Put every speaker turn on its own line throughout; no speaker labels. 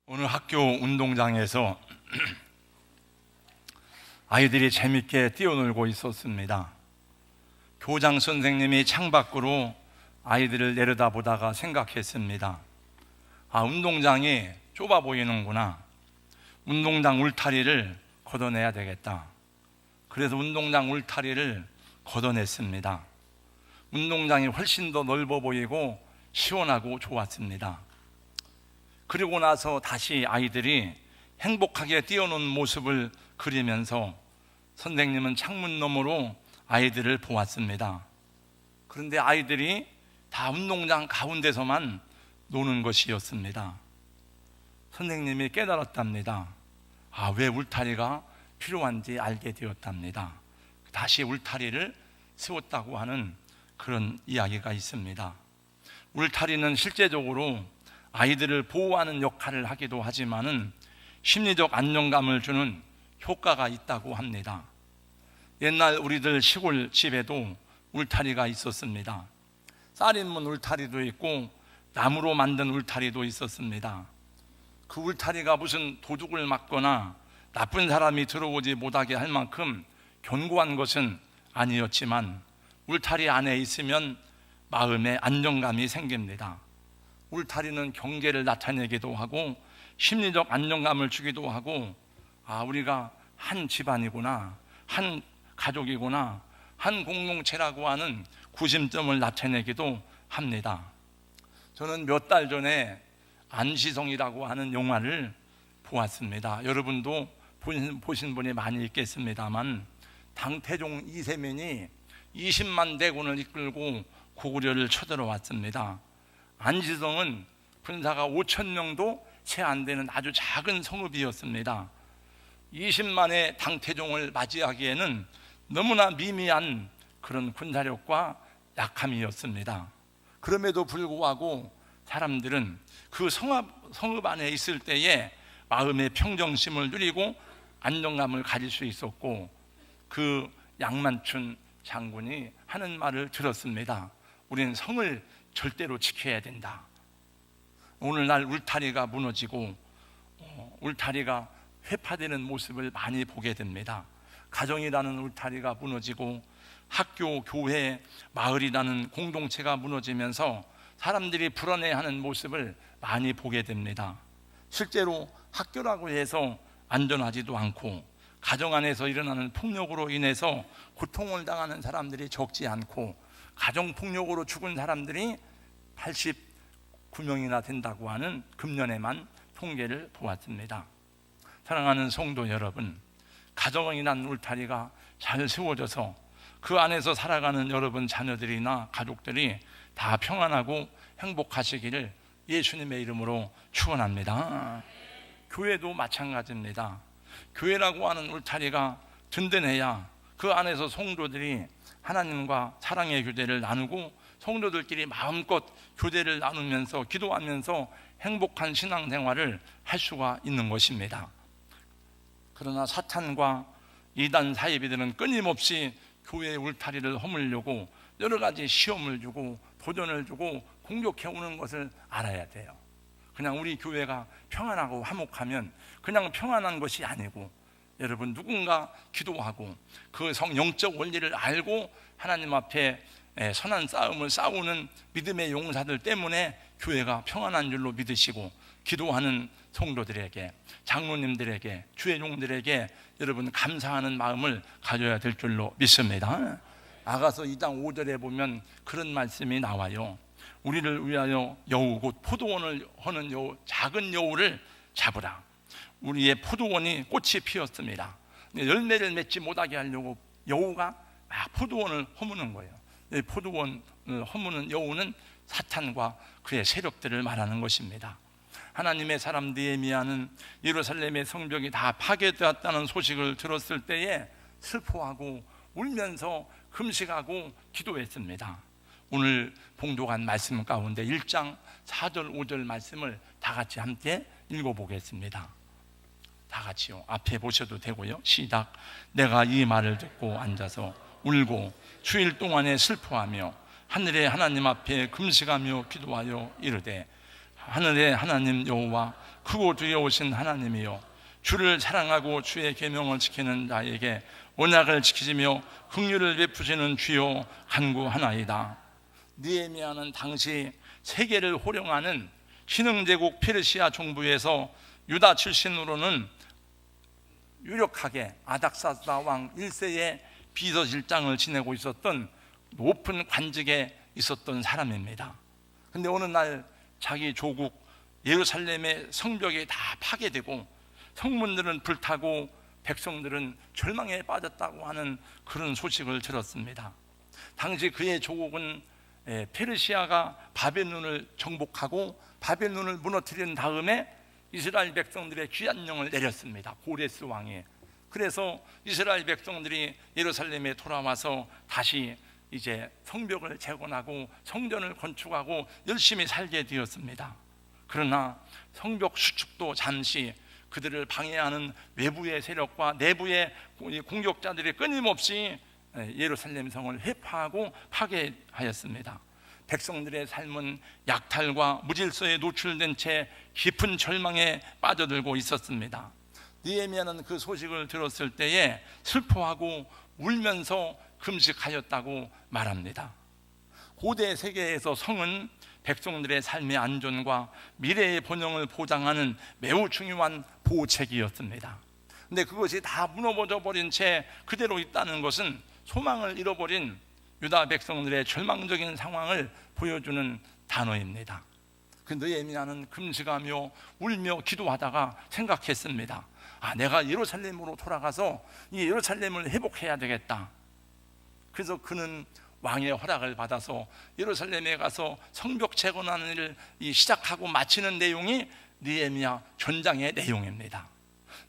오늘 학교 운동장에서 아이들이 재밌게 뛰어놀고 있었습니다. 교장 선생님이 창밖으로 아이들을 내려다보다가 생각했습니다. 운동장이 좁아 보이는구나. 운동장 울타리를 걷어내야 되겠다. 그래서 운동장 울타리를 걷어냈습니다. 운동장이 훨씬 더 넓어 보이고 시원하고 좋았습니다. 그리고 나서 다시 아이들이 행복하게 뛰어노는 모습을 그리면서 선생님은 창문 너머로 아이들을 보았습니다. 그런데 아이들이 다 운동장 가운데서만 노는 것이었습니다. 선생님이 깨달았답니다. 왜 울타리가 필요한지 알게 되었답니다. 다시 울타리를 세웠다고 하는 그런 이야기가 있습니다. 울타리는 실제적으로 아이들을 보호하는 역할을 하기도 하지만은 심리적 안정감을 주는 효과가 있다고 합니다. 옛날 우리들 시골 집에도 울타리가 있었습니다. 쌀인문 울타리도 있고 나무로 만든 울타리도 있었습니다. 그 울타리가 무슨 도둑을 막거나 나쁜 사람이 들어오지 못하게 할 만큼 견고한 것은 아니었지만 울타리 안에 있으면 마음에 안정감이 생깁니다. 울타리는 경계를 나타내기도 하고 심리적 안정감을 주기도 하고 우리가 한 집안이구나, 한 가족이구나, 한 공동체라고 하는 구심점을 나타내기도 합니다. 저는 몇 달 전에 안시성이라고 하는 영화를 보았습니다. 여러분도 보신 분이 많이 있겠습니다만 당태종 이세민이 20만 대군을 이끌고 고구려를 쳐들어왔습니다. 안시성은 군사가 5,000명도 채 안 되는 아주 작은 성읍이었습니다. 20만의 당태종을 맞이하기에는 너무나 미미한 그런 군사력과 약함이었습니다. 그럼에도 불구하고 사람들은 그 성읍 안에 있을 때에 마음의 평정심을 누리고 안정감을 가질 수 있었고, 그 양만춘 장군이 하는 말을 들었습니다. 우리는 성을 절대로 지켜야 된다. 오늘날 울타리가 무너지고 울타리가 회파되는 모습을 많이 보게 됩니다. 가정이라는 울타리가 무너지고 학교, 교회, 마을이라는 공동체가 무너지면서 사람들이 불안해하는 모습을 많이 보게 됩니다. 실제로 학교라고 해서 안전하지도 않고 가정 안에서 일어나는 폭력으로 인해서 고통을 당하는 사람들이 적지 않고 가정폭력으로 죽은 사람들이 89명이나 된다고 하는 금년에만 통계를 보았습니다. 사랑하는 성도 여러분, 가정이란 울타리가 잘 세워져서 그 안에서 살아가는 여러분 자녀들이나 가족들이 다 평안하고 행복하시기를 예수님의 이름으로 축원합니다. 교회도 마찬가지입니다. 교회라고 하는 울타리가 든든해야 그 안에서 성도들이 하나님과 사랑의 교제를 나누고 성도들끼리 마음껏 교제를 나누면서 기도하면서 행복한 신앙생활을 할 수가 있는 것입니다. 그러나 사탄과 이단 사이비들은 끊임없이 교회의 울타리를 허물려고 여러 가지 시험을 주고 도전을 주고 공격해 오는 것을 알아야 돼요. 그냥 우리 교회가 평안하고 화목하면 그냥 평안한 것이 아니고, 여러분, 누군가 기도하고 그 영적 원리를 알고 하나님 앞에 선한 싸움을 싸우는 믿음의 용사들 때문에 교회가 평안한 줄로 믿으시고, 기도하는 성도들에게, 장로님들에게, 주의 종들에게 여러분 감사하는 마음을 가져야 될 줄로 믿습니다. 아가서 2장 5절에 보면 그런 말씀이 나와요. 우리를 위하여 여우, 곧 포도원을 허는 여우, 작은 여우를 잡으라. 우리의 포도원이 꽃이 피었습니다. 열매를 맺지 못하게 하려고 여우가 포도원을 허무는 거예요. 포도원을 허무는 여우는 사탄과 그의 세력들을 말하는 것입니다. 하나님의 사람 느헤미야는 예루살렘의 성벽이 다 파괴되었다는 소식을 들었을 때에 슬퍼하고 울면서 금식하고 기도했습니다. 오늘 봉독한 말씀 가운데 1장 4절 5절 말씀을 다 같이 함께 읽어보겠습니다. 다 같이요. 앞에 보셔도 되고요. 시작. 내가 이 말을 듣고 앉아서 울고 주일 동안에 슬퍼하며 하늘의 하나님 앞에 금식하며 기도하여 이르되, 하늘의 하나님 여호와 크고 두려우신 하나님이요 주를 사랑하고 주의 계명을 지키는 자에게 언약을 지키시며 긍휼을 베푸시는 주요 간구하나이다. 느헤미야는 당시 세계를 호령하는 신흥제국 페르시아 정부에서 유다 출신으로는 유력하게 아닥사스다 왕 1세의 비서실장을 지내고 있었던 높은 관직에 있었던 사람입니다. 근데 어느 날 자기 조국 예루살렘의 성벽이 다 파괴되고 성문들은 불타고 백성들은 절망에 빠졌다고 하는 그런 소식을 들었습니다. 당시 그의 조국은 페르시아가 바벨론을 정복하고 바벨론을 무너뜨린 다음에 이스라엘 백성들의 귀한 영을 내렸습니다. 고레스 왕이. 그래서 이스라엘 백성들이 예루살렘에 돌아와서 다시 이제 성벽을 재건하고 성전을 건축하고 열심히 살게 되었습니다. 그러나 성벽 수축도 잠시 그들을 방해하는 외부의 세력과 내부의 공격자들이 끊임없이 예루살렘 성을 회파하고 파괴하였습니다. 백성들의 삶은 약탈과 무질서에 노출된 채 깊은 절망에 빠져들고 있었습니다. 느헤미야는 그 소식을 들었을 때에 슬퍼하고 울면서 금식하였다고 말합니다. 고대 세계에서 성은 백성들의 삶의 안전과 미래의 번영을 보장하는 매우 중요한 보호책이었습니다. 근데 그것이 다 무너져 버린 채 그대로 있다는 것은 소망을 잃어버린 유다 백성들의 절망적인 상황을 보여주는 단어입니다. 그 느헤미야는 금식하며 울며 기도하다가 생각했습니다. 내가 예루살렘으로 돌아가서 이 예루살렘을 회복해야 되겠다. 그래서 그는 왕의 허락을 받아서 예루살렘에 가서 성벽 재건하는 일을 시작하고 마치는 내용이 느헤미야 전장의 내용입니다.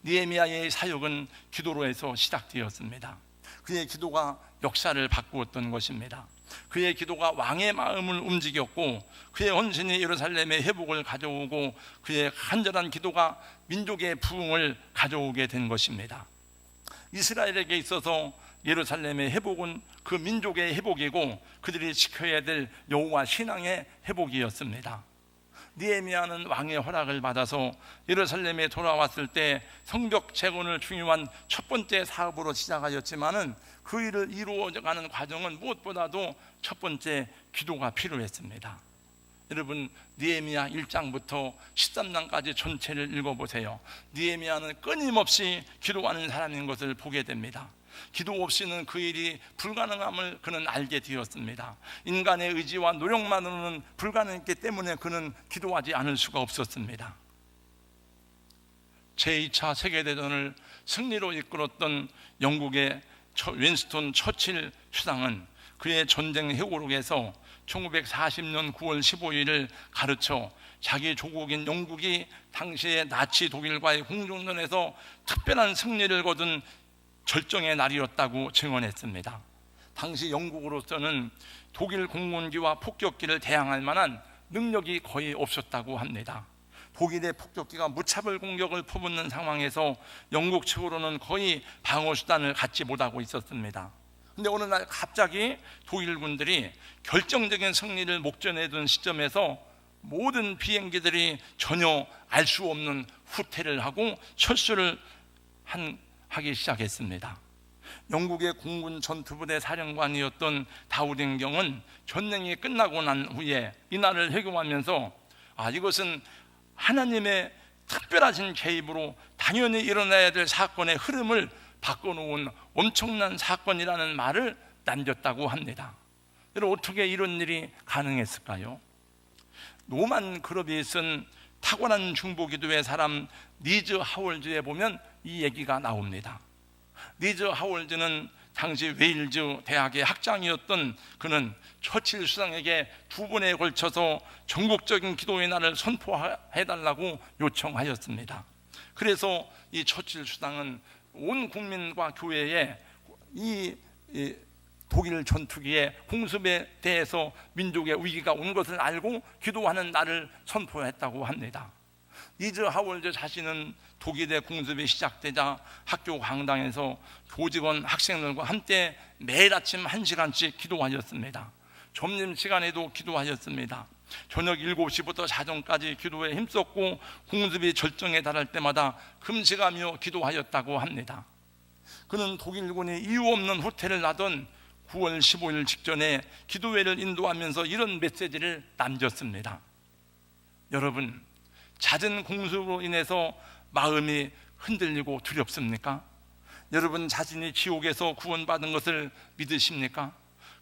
느헤미야의 사역은 기도로 해서 시작되었습니다. 그의 기도가 역사를 바꾸었던 것입니다. 그의 기도가 왕의 마음을 움직였고 그의 헌신이 예루살렘의 회복을 가져오고 그의 간절한 기도가 민족의 부흥을 가져오게 된 것입니다. 이스라엘에게 있어서 예루살렘의 회복은 그 민족의 회복이고 그들이 지켜야 될 여호와 신앙의 회복이었습니다. 느헤미야는 왕의 허락을 받아서 예루살렘에 돌아왔을 때 성벽 재건을 중요한 첫 번째 사업으로 시작하였지만은 그 일을 이루어가는 과정은 무엇보다도 첫 번째 기도가 필요했습니다. 여러분, 느헤미야 1장부터 13장까지 전체를 읽어보세요. 느헤미야는 끊임없이 기도하는 사람인 것을 보게 됩니다. 기도 없이는 그 일이 불가능함을 그는 알게 되었습니다. 인간의 의지와 노력만으로는 불가능했기 때문에 그는 기도하지 않을 수가 없었습니다. 제2차 세계대전을 승리로 이끌었던 영국의 윈스턴 처칠 수상은 그의 전쟁 회고록에서 1940년 9월 15일을 가르쳐 자기 조국인 영국이 당시의 나치 독일과의 공동전에서 특별한 승리를 거둔 절정의 날이었다고 증언했습니다. 당시 영국으로서는 독일 공군기와 폭격기를 대항할 만한 능력이 거의 없었다고 합니다. 독일의 폭격기가 무차별 공격을 퍼붓는 상황에서 영국 측으로는 거의 방어수단을 갖지 못하고 있었습니다. 근데 어느 날 갑자기 독일군들이 결정적인 승리를 목전에 둔 시점에서 모든 비행기들이 전혀 알 수 없는 후퇴를 하고 철수를 하기 시작했습니다. 영국의 공군 전투부대 사령관이었던 다우딩경은 전쟁이 끝나고 난 후에 이날을 회고하면서 이것은 하나님의 특별하신 개입으로 당연히 일어나야 될 사건의 흐름을 바꿔놓은 엄청난 사건이라는 말을 남겼다고 합니다. 여러분, 어떻게 이런 일이 가능했을까요? 노만 그룹이 쓴 탁월한 중보기도의 사람 니즈 하월즈에 보면 이 얘기가 나옵니다. 니즈 하월즈는 당시 웨일즈 대학의 학장이었던 그는 처칠 수상에게 2번에 걸쳐서 전국적인 기도의 날을 선포해달라고 요청하였습니다. 그래서 이 처칠 수상은 온 국민과 교회에 이 독일 전투기의 공습에 대해서 민족의 위기가 온 것을 알고 기도하는 날을 선포했다고 합니다. 니즈 하월즈 자신은 독일의 공습이 시작되자 학교 강당에서 교직원 학생들과 함께 매일 아침 1시간씩 기도하였습니다. 점심시간에도 기도하였습니다. 저녁 7시부터 자정까지 기도에 힘썼고 공습이 절정에 달할 때마다 금식하며 기도하였다고 합니다. 그는 독일군이 이유 없는 후퇴를 하던 9월 15일 직전에 기도회를 인도하면서 이런 메시지를 남겼습니다. 여러분, 잦은 공습으로 인해서 마음이 흔들리고 두렵습니까? 여러분 자신이 지옥에서 구원받은 것을 믿으십니까?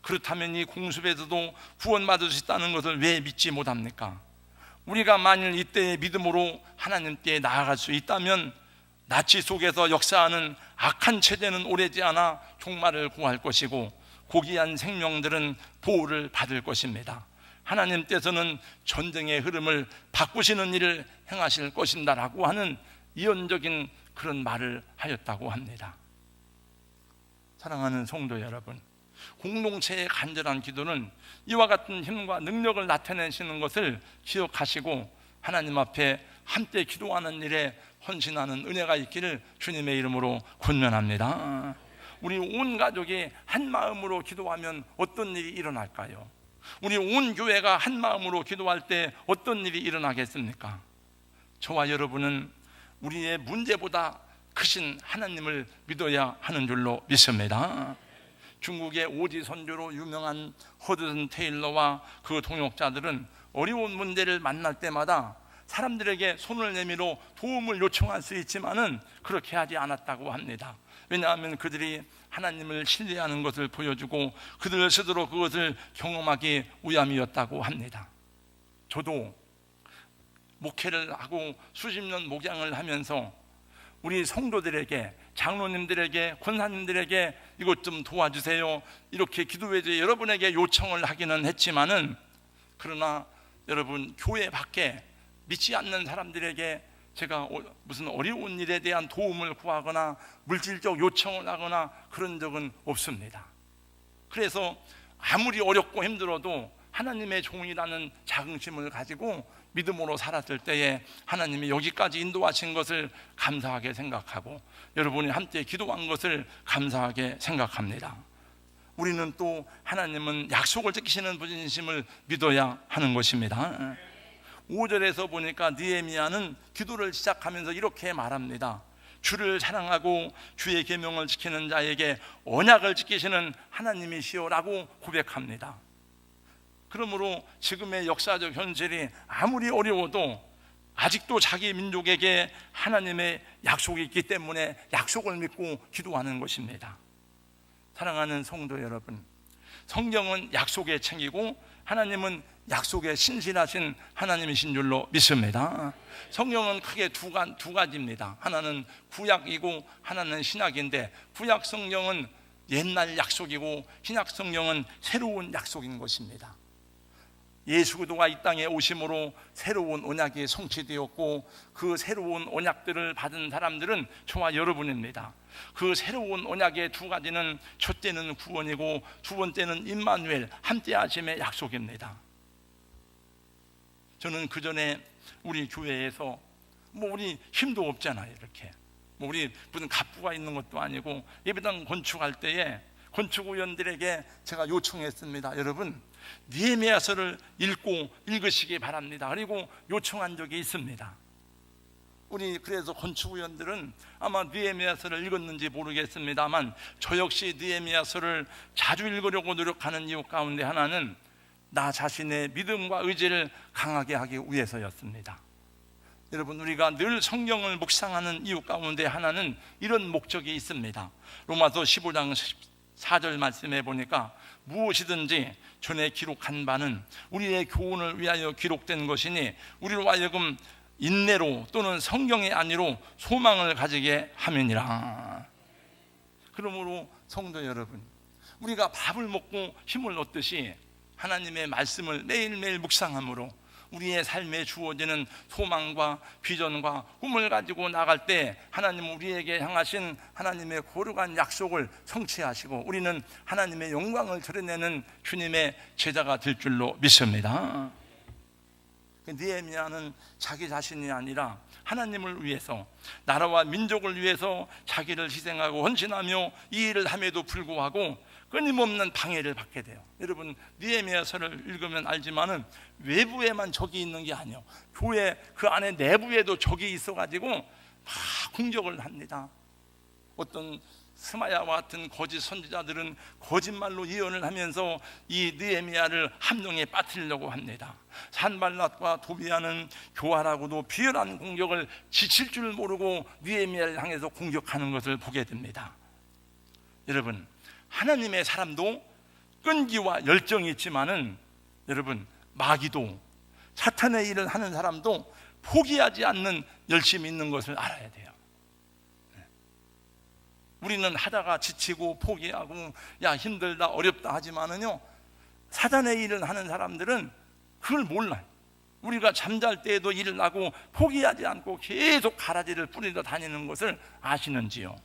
그렇다면 이 공습에서도 구원받을 수 있다는 것을 왜 믿지 못합니까? 우리가 만일 이때의 믿음으로 하나님께 나아갈 수 있다면 나치 속에서 역사하는 악한 체제는 오래지 않아 종말을 구할 것이고 고귀한 생명들은 보호를 받을 것입니다. 하나님께서는 전쟁의 흐름을 바꾸시는 일을 행하실 것이다라고 하는 예언적인 그런 말을 하였다고 합니다. 사랑하는 성도 여러분, 공동체의 간절한 기도는 이와 같은 힘과 능력을 나타내시는 것을 기억하시고 하나님 앞에 함께 기도하는 일에 헌신하는 은혜가 있기를 주님의 이름으로 권면합니다. 우리 온 가족이 한 마음으로 기도하면 어떤 일이 일어날까요? 우리 온 교회가 한 마음으로 기도할 때 어떤 일이 일어나겠습니까? 저와 여러분은 우리의 문제보다 크신 하나님을 믿어야 하는 줄로 믿습니다. 중국의 오지 선교로 유명한 허드슨 테일러와 그 동역자들은 어려운 문제를 만날 때마다 사람들에게 손을 내밀어 도움을 요청할 수 있지만은 그렇게 하지 않았다고 합니다. 왜냐하면 그들이 하나님을 신뢰하는 것을 보여주고 그들 스스로 그것을 경험하기 위함이었다고 합니다. 저도 목회를 하고 수십 년 목양을 하면서 우리 성도들에게, 장로님들에게, 권사님들에게 이것 좀 도와주세요 이렇게 기도회에 여러분에게 요청을 하기는 했지만은, 그러나 여러분 교회 밖에 믿지 않는 사람들에게 제가 무슨 어려운 일에 대한 도움을 구하거나 물질적 요청을 하거나 그런 적은 없습니다. 그래서 아무리 어렵고 힘들어도 하나님의 종이라는 자긍심을 가지고 믿음으로 살았을 때에 하나님이 여기까지 인도하신 것을 감사하게 생각하고 여러분이 함께 기도한 것을 감사하게 생각합니다. 우리는 또 하나님은 약속을 지키시는 분이심을 믿어야 하는 것입니다. 5절에서 보니까 느헤미야는 기도를 시작하면서 이렇게 말합니다. 주를 사랑하고 주의 계명을 지키는 자에게 언약을 지키시는 하나님이시오라고 고백합니다. 그러므로 지금의 역사적 현실이 아무리 어려워도 아직도 자기 민족에게 하나님의 약속이 있기 때문에 약속을 믿고 기도하는 것입니다. 사랑하는 성도 여러분, 성경은 약속의 책이고 하나님은 약속에 신실하신 하나님이신 줄로 믿습니다. 성경은 크게 두 가지입니다. 하나는 구약이고 하나는 신약인데, 구약 성경은 옛날 약속이고 신약 성경은 새로운 약속인 것입니다. 예수 그리스도가 이 땅에 오심으로 새로운 언약이 성취되었고 그 새로운 언약들을 받은 사람들은 저와 여러분입니다. 그 새로운 언약의 두 가지는 첫째는 구원이고 두 번째는 임마누엘, 함께 하심의 약속입니다. 저는 그 전에 우리 교회에서 우리 힘도 없잖아요. 이렇게 우리 무슨 갑부가 있는 것도 아니고 예배당 건축할 때에 건축위원들에게 제가 요청했습니다. 여러분, 느헤미야서를 읽으시기 바랍니다. 그리고 요청한 적이 있습니다. 우리 그래서 건축위원들은 아마 느헤미야서를 읽었는지 모르겠습니다만 저 역시 느헤미야서를 자주 읽으려고 노력하는 이유 가운데 하나는 나 자신의 믿음과 의지를 강하게 하기 위해서였습니다. 여러분, 우리가 늘 성경을 묵상하는 이유 가운데 하나는 이런 목적이 있습니다. 로마서 15장 4절 말씀에 보니까 무엇이든지 전에 기록한 바는 우리의 교훈을 위하여 기록된 것이니 우리로 하여금 인내로 또는 성경의 안위로 소망을 가지게 함이니라. 그러므로 성도 여러분, 우리가 밥을 먹고 힘을 얻듯이 하나님의 말씀을 매일매일 묵상함으로 우리의 삶에 주어지는 소망과 비전과 꿈을 가지고 나갈 때 하나님은 우리에게 향하신 하나님의 거룩한 약속을 성취하시고 우리는 하나님의 영광을 드러내는 주님의 제자가 될 줄로 믿습니다. 느헤미야는 자기 자신이 아니라 하나님을 위해서, 나라와 민족을 위해서 자기를 희생하고 헌신하며 이 일을 함에도 불구하고 끊임없는 방해를 받게 돼요. 여러분, 느헤미야서를 읽으면 알지만은 외부에만 적이 있는 게 아니에요. 교회 그 안에 내부에도 적이 있어가지고 막 공격을 합니다. 어떤 스마야와 같은 거짓 선지자들은 거짓말로 예언을 하면서 이 느헤미야를 함정에 빠뜨리려고 합니다. 산발랏과 도비야는 교활하고도 비열한 공격을 지칠 줄 모르고 느헤미야를 향해서 공격하는 것을 보게 됩니다. 여러분, 하나님의 사람도 끈기와 열정이 있지만은 여러분, 마귀도 사탄의 일을 하는 사람도 포기하지 않는 열심이 있는 것을 알아야 돼요. 우리는 하다가 지치고 포기하고 야 힘들다 어렵다 하지만은요, 사단의 일을 하는 사람들은 그걸 몰라요. 우리가 잠잘 때에도 일어나고 포기하지 않고 계속 가라지를 뿌리러 다니는 것을 아시는지요?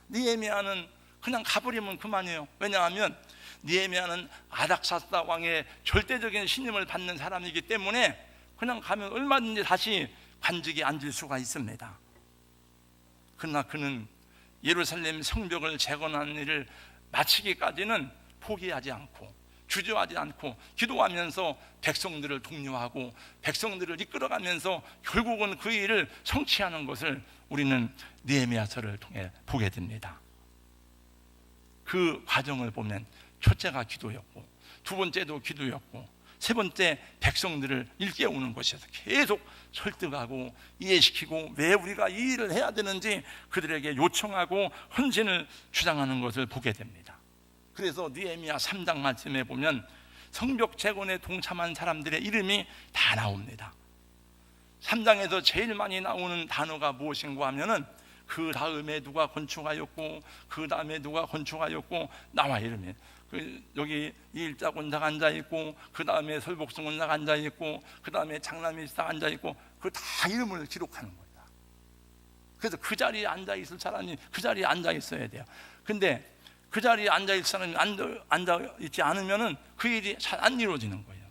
느헤미야는 그냥 가버리면 그만이에요. 왜냐하면 느헤미야는 아닥사스다 왕의 절대적인 신임을 받는 사람이기 때문에 그냥 가면 얼마든지 다시 관직에 앉을 수가 있습니다. 그러나 그는 예루살렘 성벽을 재건하는 일을 마치기까지는 포기하지 않고 주저하지 않고 기도하면서 백성들을 독려하고 백성들을 이끌어가면서 결국은 그 일을 성취하는 것을 우리는 느헤미야서를 통해 보게 됩니다. 그 과정을 보면 첫째가 기도였고, 두 번째도 기도였고, 세 번째 백성들을 일깨우는 것이어서 계속 설득하고 이해시키고 왜 우리가 이 일을 해야 되는지 그들에게 요청하고 헌신을 주장하는 것을 보게 됩니다. 그래서 느헤미야 3장 말씀에 보면 성벽 재건에 동참한 사람들의 이름이 다 나옵니다. 3장에서 제일 많이 나오는 단어가 무엇인가 하면은 그 다음에 누가 건축하였고 그 다음에 누가 건축하였고 나와 이름이 여기 이일자 권사가 앉아있고 그 다음에 설복성 권사가 앉아있고 그 다음에 장남이 사가 앉아있고 그 다 이름을 기록하는 겁니다. 그래서 그 자리에 앉아있을 사람이 그 자리에 앉아있어야 돼요. 근데 그 자리에 앉아있을 사람이 앉아있지 않으면 그 일이 잘 안 이루어지는 거예요.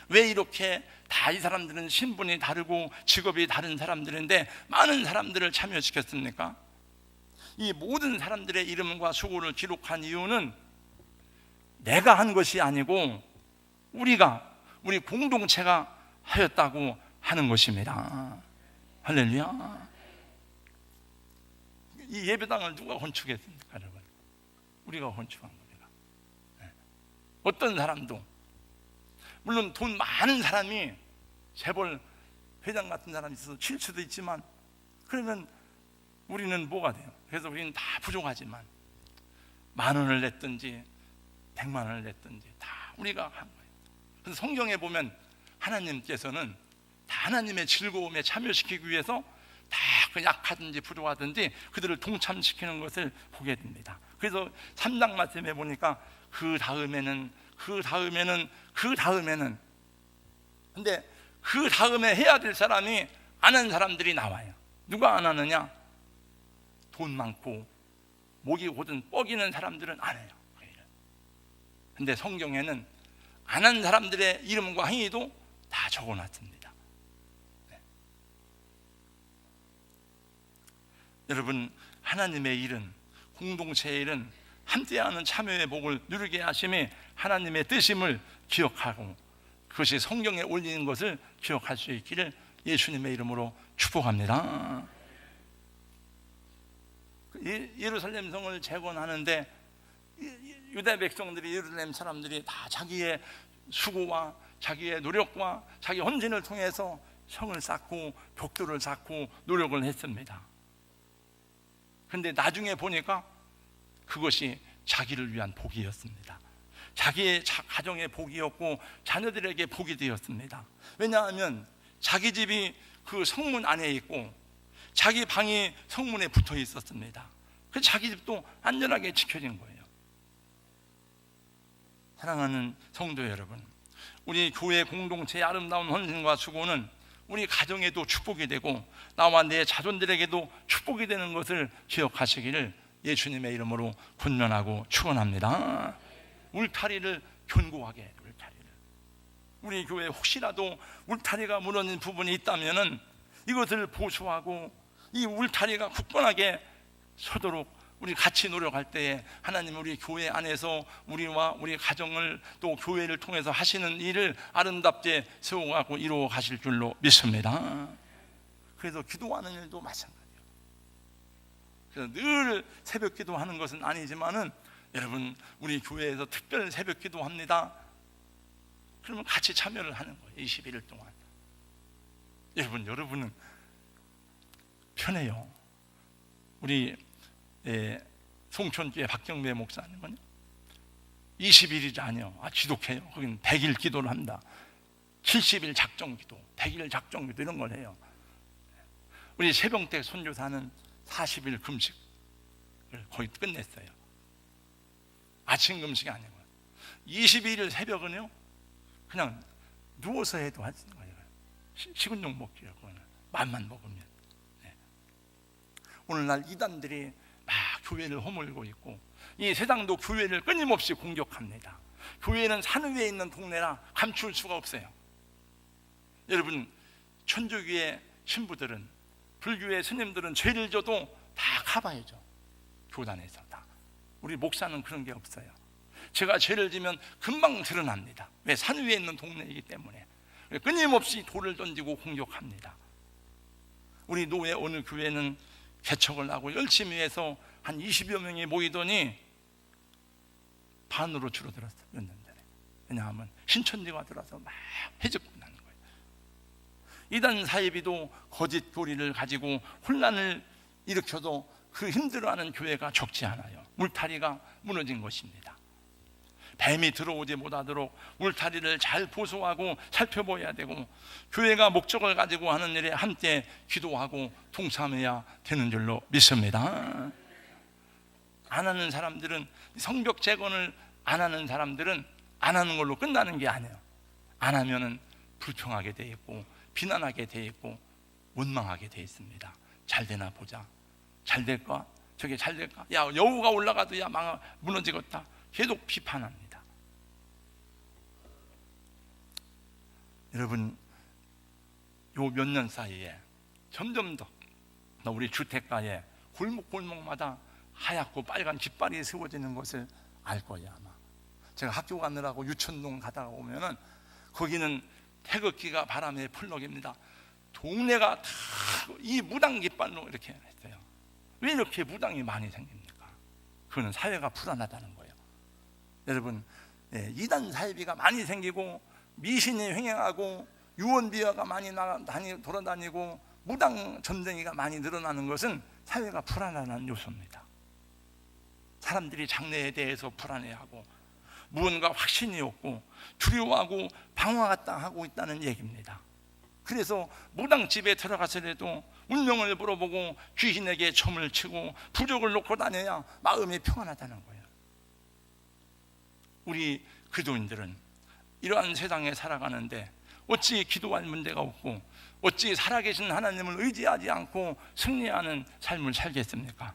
왜 이렇게 다 이 사람들은 신분이 다르고 직업이 다른 사람들인데 많은 사람들을 참여시켰습니까? 이 모든 사람들의 이름과 수고를 기록한 이유는 내가 한 것이 아니고 우리 공동체가 하였다고 하는 것입니다. 할렐루야. 이 예배당을 누가 건축했습니까, 여러분? 우리가 건축한 겁니다. 어떤 사람도, 물론 돈 많은 사람이 재벌 회장 같은 사람이 있어서 칠 수도 있지만, 그러면 우리는 뭐가 돼요? 그래서 우리는 다 부족하지만 10,000원을 냈든지 100,000원을 냈든지 다 우리가 한 거예요. 그래서 성경에 보면 하나님께서는 다 하나님의 즐거움에 참여시키기 위해서 다 그 약하든지 부족하든지 그들을 동참시키는 것을 보게 됩니다. 그래서 3장 말씀에 보니까 그 다음에는 근데 그 다음에 해야 될 사람이 안 한 사람들이 나와요. 누가 안 하느냐? 돈 많고 목이 곧은 뻐기는 사람들은 안 해요. 근데 성경에는 안 한 사람들의 이름과 행위도 다 적어놨습니다. 여러분, 하나님의 일은, 공동체의 일은 함께하는 참여의 복을 누리게 하심이 하나님의 뜻임을 기억하고 그것이 성경에 올리는 것을 기억할 수 있기를 예수님의 이름으로 축복합니다. 예루살렘 성을 재건하는데 유대 백성들이, 예루살렘 사람들이 다 자기의 수고와 자기의 노력과 자기 헌신을 통해서 성을 쌓고 벽돌을 쌓고 노력을 했습니다. 그런데 나중에 보니까 그것이 자기를 위한 복이었습니다. 자기의 가정의 복이었고 자녀들에게 복이 되었습니다. 왜냐하면 자기 집이 그 성문 안에 있고 자기 방이 성문에 붙어 있었습니다. 그래서 자기 집도 안전하게 지켜진 거예요. 사랑하는 성도 여러분, 우리 교회 공동체의 아름다운 헌신과 수고는 우리 가정에도 축복이 되고 나와 내 자손들에게도 축복이 되는 것을 기억하시기를 예수님의 이름으로 권면하고 축원합니다. 울타리를 견고하게, 울타리를. 우리 교회에 혹시라도 울타리가 무너진 부분이 있다면은 이것을 보수하고 이 울타리가 굳건하게 서도록 우리 같이 노력할 때에 하나님 우리 교회 안에서 우리와 우리 가정을 또 교회를 통해서 하시는 일을 아름답게 세워가고 이루어 가실 줄로 믿습니다. 그래서 기도하는 일도 마찬가지예요. 그래서 늘 새벽 기도하는 것은 아니지만은 여러분 우리 교회에서 특별 새벽 기도합니다. 그러면 같이 참여를 하는 거예요. 21일 동안. 여러분은 편해요. 우리 송천교회 박경배 목사님은 20일이 아니요. 지독해요. 거기는 100일 기도를 합니다. 70일 작정 기도, 100일 작정 기도 이런 걸 해요. 우리 세병댁 선교사는 40일 금식을 거의 끝냈어요. 아침 금식이 아니고 22일 새벽은요 그냥 누워서 해도 하는 거예요. 식은죽 먹기요. 그거는 맘만 먹으면. 네. 오늘날 이단들이 막 교회를 허물고 있고 이 세상도 교회를 끊임없이 공격합니다. 교회는 산 위에 있는 동네라 감출 수가 없어요. 여러분 천주교의 신부들은 불교의 스님들은 죄를 져도 다 커버해줘. 교단에서 다. 우리 목사는 그런 게 없어요. 제가 죄를 지면 금방 드러납니다. 왜? 산 위에 있는 동네이기 때문에. 끊임없이 돌을 던지고 공격합니다. 우리 노회 어느 교회는 개척을 하고 열심히 해서 한 20여 명이 모이더니 반으로 줄어들었어요. 몇 년 전에. 왜냐하면 신천지가 들어서 막 해적고 나는 거예요. 이단 사이비도 거짓 교리를 가지고 혼란을 일으켜도 그 힘들어하는 교회가 적지 않아요. 울타리가 무너진 것입니다. 뱀이 들어오지 못하도록 울타리를 잘 보수하고 살펴봐야 되고 교회가 목적을 가지고 하는 일에 함께 기도하고 동참해야 되는 줄로 믿습니다. 안 하는 사람들은 성벽 재건을 안 하는 사람들은 안 하는 걸로 끝나는 게 아니에요. 안 하면은 불평하게 돼 있고 비난하게 돼 있고 원망하게 돼 있습니다. 잘 되나 보자. 잘 될까? 저게 잘 될까? 야 여우가 올라가도 야 무너지겠다. 계속 비판합니다. 여러분 요 몇 년 사이에 점점 더 우리 주택가에 골목골목마다 하얗고 빨간 깃발이 세워지는 것을 알 거예요. 아마 제가 학교 가느라고 유천동 가다가 오면은 거기는 태극기가 바람에 펄럭입니다. 동네가 다 이 무당 깃발로 이렇게 했어요. 왜 이렇게 무당이 많이 생깁니까? 그거는 사회가 불안하다는 거예요. 여러분 이단 사이비가 많이 생기고 미신이 횡행하고 유언비어가 많이 돌아다니고 무당 전쟁이가 많이 늘어나는 것은 사회가 불안한 요소입니다. 사람들이 장래에 대해서 불안해하고 무언가 확신이 없고 두려워하고 방황하다 하고 있다는 얘기입니다. 그래서 무당집에 들어가서라도 운명을 물어보고 귀신에게 점을 치고 부적을 놓고 다녀야 마음이 평안하다는 거예요. 우리 기도인들은 이러한 세상에 살아가는데 어찌 기도할 문제가 없고 어찌 살아계신 하나님을 의지하지 않고 승리하는 삶을 살겠습니까?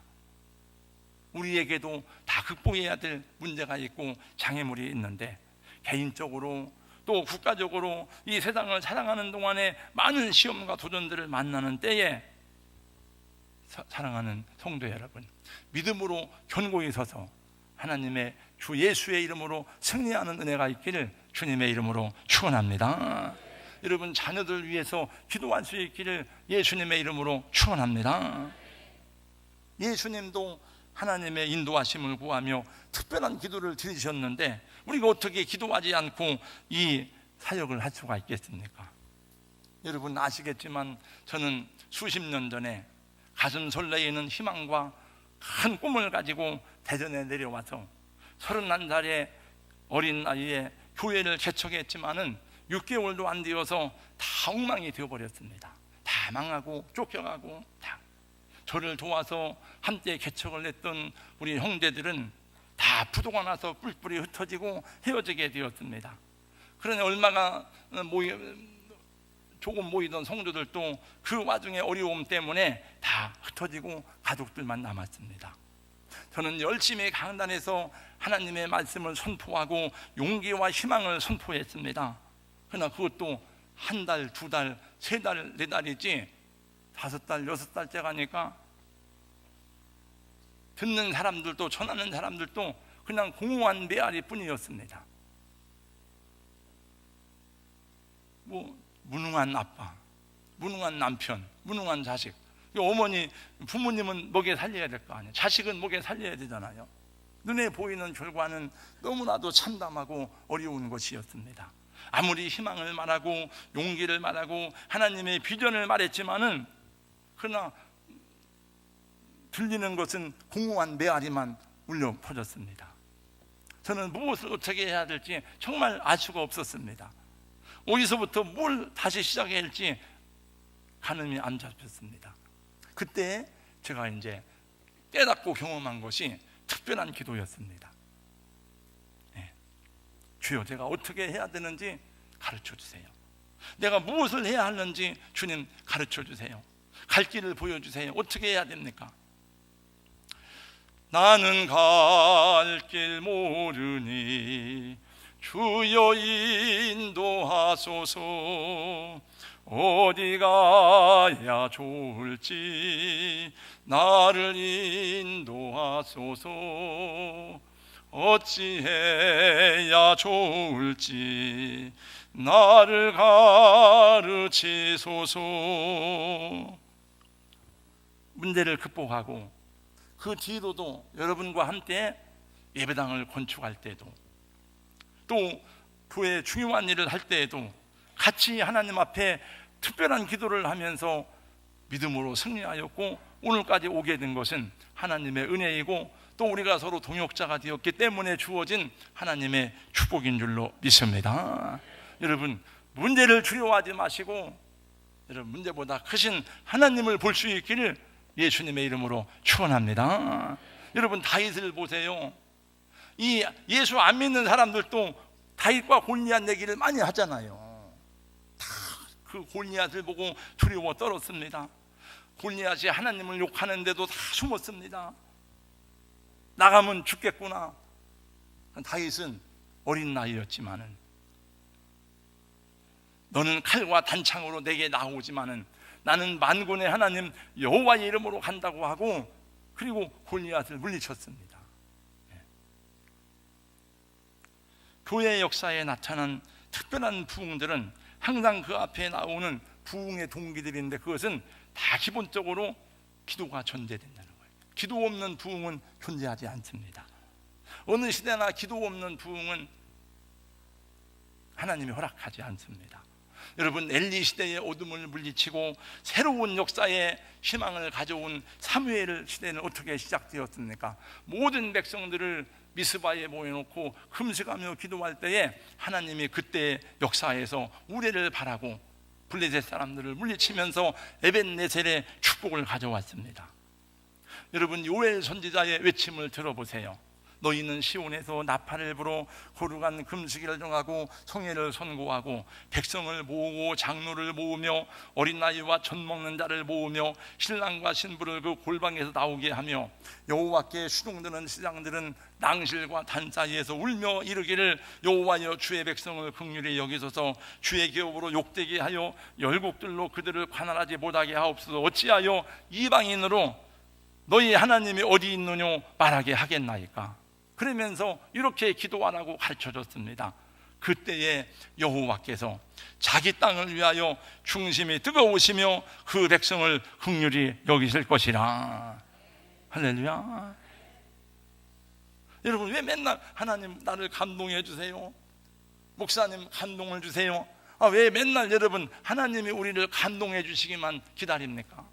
우리에게도 다 극복해야 될 문제가 있고 장애물이 있는데 개인적으로 또 국가적으로 이 세상을 살아가는 동안에 많은 시험과 도전들을 만나는 때에 사랑하는 성도 여러분, 믿음으로 견고히 서서 하나님의 주 예수의 이름으로 승리하는 은혜가 있기를 주님의 이름으로 축원합니다. 여러분 자녀들 위해서 기도할 수 있기를 예수님의 이름으로 축원합니다. 예수님도 하나님의 인도하심을 구하며 특별한 기도를 드리셨는데 우리가 어떻게 기도하지 않고 이 사역을 할 수가 있겠습니까? 여러분 아시겠지만 저는 수십 년 전에 가슴 설레이는 희망과 큰 꿈을 가지고 대전에 내려와서 31살의 어린 나이에 교회를 개척했지만은 6개월도 안 되어서 다 엉망이 되어버렸습니다. 다 망하고 쫓겨가고 다. 저를 도와서 함께 개척을 했던 우리 형제들은 다 부도가 나서 뿔뿔이 흩어지고 헤어지게 되었습니다. 그러니 얼마가 조금 모이던 성도들도 그 와중에 어려움 때문에 다 흩어지고 가족들만 남았습니다. 저는 열심히 강단에서 하나님의 말씀을 선포하고 용기와 희망을 선포했습니다. 그러나 그것도 한 달, 두 달, 세 달, 네 달이지 5달, 6달째 가니까 듣는 사람들도 전하는 사람들도 그냥 공허한 메아리 뿐이었습니다. 뭐 무능한 아빠, 무능한 남편, 무능한 자식. 어머니, 부모님은 먹여 살려야 될 거 아니에요. 자식은 먹여 살려야 되잖아요. 눈에 보이는 결과는 너무나도 참담하고 어려운 것이었습니다. 아무리 희망을 말하고 용기를 말하고 하나님의 비전을 말했지만은 그러나 들리는 것은 공허한 메아리만 울려 퍼졌습니다. 저는 무엇을 어떻게 해야 될지 정말 알 수가 없었습니다. 어디서부터 뭘 다시 시작해야 할지 가늠이 안 잡혔습니다. 그때 제가 이제 깨닫고 경험한 것이 특별한 기도였습니다. 주여, 제가 어떻게 해야 되는지 가르쳐 주세요. 내가 무엇을 해야 하는지 주님 가르쳐 주세요. 갈 길을 보여주세요. 어떻게 해야 됩니까? 나는 갈 길 모르니 주여 인도하소서. 어디 가야 좋을지 나를 인도하소서. 어찌해야 좋을지 나를 가르치소서. 문제를 극복하고 그 뒤로도 여러분과 함께 예배당을 건축할 때도 또 교회 중요한 일을 할 때에도 같이 하나님 앞에 특별한 기도를 하면서 믿음으로 승리하였고, 오늘까지 오게 된 것은 하나님의 은혜이고 또 우리가 서로 동역자가 되었기 때문에 주어진 하나님의 축복인 줄로 믿습니다. 여러분, 문제를 두려워하지 마시고 여러분, 문제보다 크신 하나님을 볼 수 있기를 예수님의 이름으로 축원합니다. 여러분, 다윗을 보세요. 이 예수 안 믿는 사람들도 다윗과 골리앗 얘기를 많이 하잖아요. 다 그 골리앗을 보고 두려워 떨었습니다. 골리앗이 하나님을 욕하는데도 다 숨었습니다. 나가면 죽겠구나. 다윗은 어린 나이였지만은 너는 칼과 단창으로 내게 나오지만은 나는 만군의 하나님 여호와의 이름으로 간다고 하고, 그리고 골리앗을 물리쳤습니다. 교회 역사에 나타난 특별한 부흥들은 항상 그 앞에 나오는 부흥의 동기들인데, 그것은 다 기본적으로 기도가 전제된다는 거예요. 기도 없는 부흥은 존재하지 않습니다. 어느 시대나 기도 없는 부흥은 하나님이 허락하지 않습니다. 여러분, 엘리 시대의 어둠을 물리치고 새로운 역사의 희망을 가져온 사무엘 시대는 어떻게 시작되었습니까? 모든 백성들을 미스바에 모여놓고 금식하며 기도할 때에 하나님이 그때 역사에서 우레를 바라고 블레셋 사람들을 물리치면서 에벤네셀의 축복을 가져왔습니다. 여러분, 요엘 선지자의 외침을 들어보세요. 너희는 시온에서 나팔을 불어 거룩한 금식일을 정하고 성회를 선고하고 백성을 모으고 장로를 모으며 어린 나이와 젖 먹는 자를 모으며 신랑과 신부를 그 골방에서 나오게 하며 여호와께 수종드는 시장들은 낭실과 단 사이에서 울며 이르기를 여호와여, 주의 백성을 긍휼히 여기소서. 주의 기업으로 욕되게 하여 열국들로 그들을 관할하지 못하게 하옵소서. 어찌하여 이방인으로 너희 하나님이 어디 있느냐 말하게 하겠나이까. 그러면서 이렇게 기도하라고 가르쳐줬습니다. 그때에 여호와께서 자기 땅을 위하여 중심이 뜨거우시며 그 백성을 긍휼히 여기실 것이라. 할렐루야. 여러분, 왜 맨날 하나님 나를 감동해 주세요, 목사님 감동을 주세요, 왜 맨날 여러분 하나님이 우리를 감동해 주시기만 기다립니까?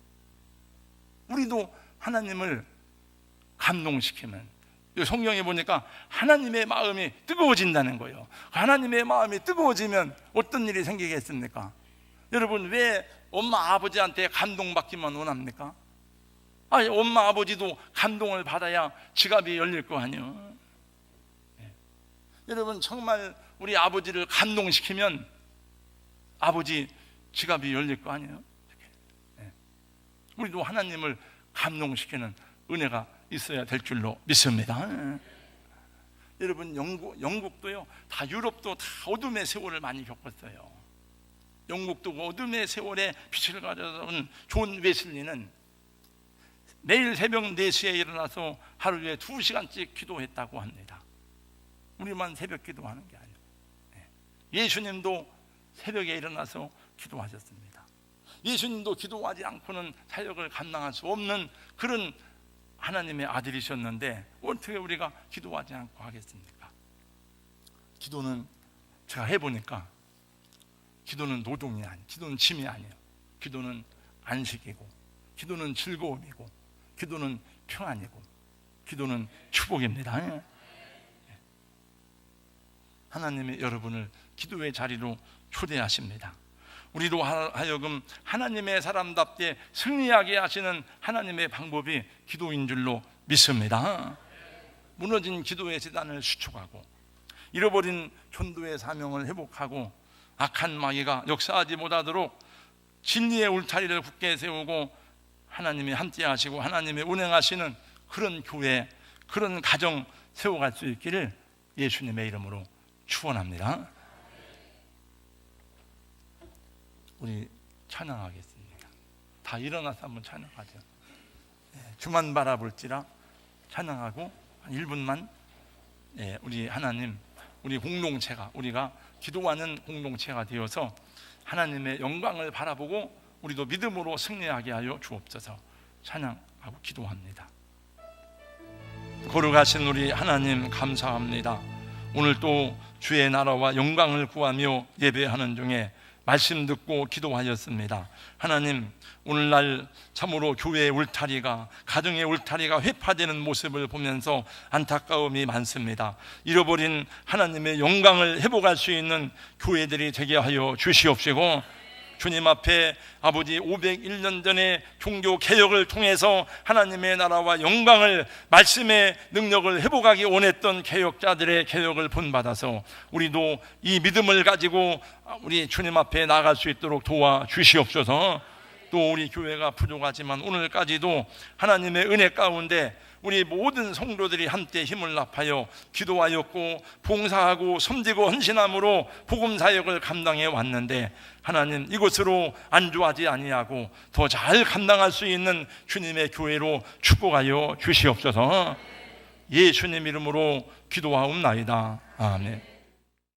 우리도 하나님을 감동시키면, 성경에 보니까 하나님의 마음이 뜨거워진다는 거예요. 하나님의 마음이 뜨거워지면 어떤 일이 생기겠습니까? 여러분, 왜 엄마 아버지한테 감동받기만 원합니까? 아니, 엄마 아버지도 감동을 받아야 지갑이 열릴 거 아니에요. 여러분, 정말 우리 아버지를 감동시키면 아버지 지갑이 열릴 거 아니에요. 우리도 하나님을 감동시키는 은혜가 있어야 될 줄로 믿습니다. 여러분, 영국도요, 다 유럽도 다 어둠의 세월을 많이 겪었어요. 영국도 어둠의 세월에 빛을 가져온 존 웨슬리는 매일 새벽 4시에 일어나서 하루에 2시간씩 기도했다고 합니다. 우리만 새벽 기도하는 게 아니에요. 예수님도 새벽에 일어나서 기도하셨습니다. 예수님도 기도하지 않고는 사역을 감당할 수 없는 그런 하나님의 아들이셨는데 어떻게 우리가 기도하지 않고 하겠습니까? 기도는 제가 해보니까 기도는 노동이 아니에요. 기도는 짐이 아니에요. 기도는 안식이고, 기도는 즐거움이고, 기도는 평안이고, 기도는 축복입니다. 하나님이 여러분을 기도의 자리로 초대하십니다. 우리로 하여금 하나님의 사람답게 승리하게 하시는 하나님의 방법이 기도인 줄로 믿습니다. 무너진 기도의 재단을 수축하고, 잃어버린 전도의 사명을 회복하고, 악한 마귀가 역사하지 못하도록 진리의 울타리를 굳게 세우고 하나님이 함께 하시고 하나님이 운행하시는 그런 교회, 그런 가정 세워갈 수 있기를 예수님의 이름으로 축원합니다. 우리 찬양하겠습니다. 다 일어나서 한번 찬양하죠. 주만 바라볼지라 찬양하고 한 1분만 우리 하나님, 우리 공동체가, 우리가 기도하는 공동체가 되어서 하나님의 영광을 바라보고 우리도 믿음으로 승리하게 하여 주옵소서. 찬양하고 기도합니다. 거룩하신 우리 하나님 감사합니다. 오늘 또 주의 나라와 영광을 구하며 예배하는 중에 말씀 듣고 기도하였습니다. 하나님, 오늘날 참으로 교회의 울타리가, 가정의 울타리가 회파되는 모습을 보면서 안타까움이 많습니다. 잃어버린 하나님의 영광을 회복할 수 있는 교회들이 되게 하여 주시옵시고, 주님 앞에 아버지 501년 전에 종교 개혁을 통해서 하나님의 나라와 영광을, 말씀의 능력을 회복하기 원했던 개혁자들의 개혁을 본받아서 우리도 이 믿음을 가지고 우리 주님 앞에 나아갈 수 있도록 도와주시옵소서. 또 우리 교회가 부족하지만 오늘까지도 하나님의 은혜 가운데 우리 모든 성도들이 함께 힘을 합하여 기도하였고 봉사하고 섬기고 헌신함으로 복음 사역을 감당해 왔는데, 하나님 이것으로 안주하지 아니하고 더 잘 감당할 수 있는 주님의 교회로 축복하여 주시옵소서. 예수님 이름으로 기도하옵나이다. 아멘.